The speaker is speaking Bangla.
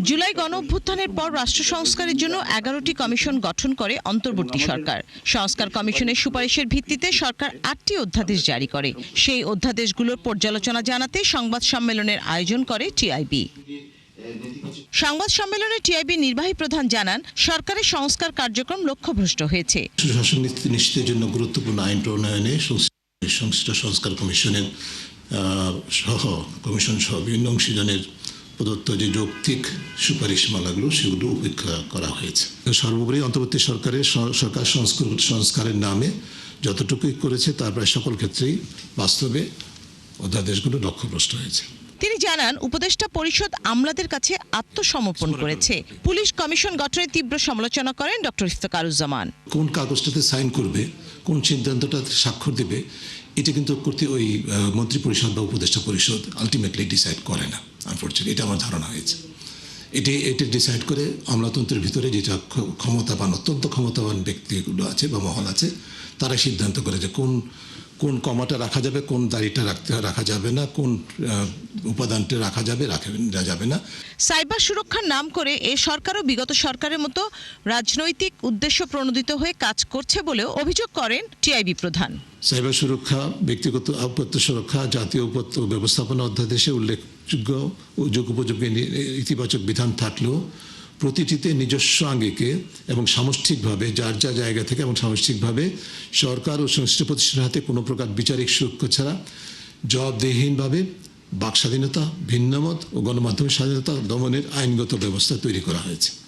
জুলাই গণঅভ্যুত্থানের পর রাষ্ট্র সংস্কারের জন্য 11টি কমিশন গঠন করে অন্তর্বর্তী সরকার। সংস্কার কমিশনের সুপারিশের ভিত্তিতে সরকার 8টি অধ্যাদেশ জারি করে। সেই অধ্যাদেশগুলোর পর্যালোচনা জানাতে সংবাদ সম্মেলনের আয়োজন করে টিআইবি। সংবাদ সম্মেলনে টিআইবি নির্বাহী প্রধান জানান, সরকারের সংস্কার কার্যক্রম লক্ষ্যভ্রষ্ট হয়েছে। সুশাসন নীতি নিশ্চিতের জন্য গুরুত্বপূর্ণ আইন প্রণয়নে সংশ্লিষ্ট সংস্কার কমিশনের কমিশন সহ বিভিন্ন অংশীদারের প্রদত্ত যে যৌক্তিক সুপারিশমালাগুলো সেগুলো উপেক্ষা করা হয়েছে। সর্বোপরি অন্তর্বর্তী সরকার সংস্কারের নামে যতটুকুই করেছে তার প্রায় সকল ক্ষেত্রেই বাস্তবে অধ্যাদেশগুলো লক্ষ্যভ্রষ্ট হয়েছে। তিনি জানান, উপদেষ্টা পরিষদ আমলাদের কাছে আত্মসমর্পণ করেছে। পুলিশ কমিশন গঠনের তীব্র সমালোচনা করেন ডক্টর ইফতেখারুজ্জামান। কোন কাগজটাতে সাইন করবে, কোন সিদ্ধান্তটাতে স্বাক্ষর দেবে, এটা কিন্তু করতে ওই মন্ত্রী পরিষদ বা উপদেষ্টা পরিষদ আলটিমেটলি ডিসাইড করে না। আনফর্চুনেটলি এটা আমার ধারণা হয়েছে। এটা ডিসাইড করে আমলাতন্ত্রের ভিতরে যেটা ক্ষমতাবান, অত্যন্ত ক্ষমতাবান ব্যক্তিগুলো আছে বা মহল আছে, তারা সিদ্ধান্ত করে যে কোন কমাটা রাখা যাবে, কোন দাড়িটা রাখা যাবে না, কোন উপাদানটা রাখা যাবে না। সাইবার সুরক্ষার নাম করে এ সরকারও বিগত সরকারের মতো রাজনৈতিক উদ্দেশ্য প্রণোদিত হয়ে কাজ করছে বলেও অভিযোগ করেন টিআইবি প্রধান। সাইবার সুরক্ষা, ব্যক্তিগত আপত্তি সুরক্ষা, জাতীয় আপত্তি ব্যবস্থাপনা অধ্যাদেশে উল্লেখযোগ্য উপযোগী ইতিবাচক বিধান থাকলেও প্রতিটিতে নিজস্ব আঙ্গিকে এবং সামষ্টিকভাবে যার যা জায়গা থেকে এবং সামষ্টিকভাবে সরকার ও সংশ্লিষ্ট প্রতিষ্ঠানের হাতে কোনো প্রকার বিচারিক সুরক্ষা ছাড়া জবাবদিহিহীনভাবে বাক স্বাধীনতা, ভিন্নমত ও গণমাধ্যমের স্বাধীনতা দমনের আইনগত ব্যবস্থা তৈরি করা হয়েছে।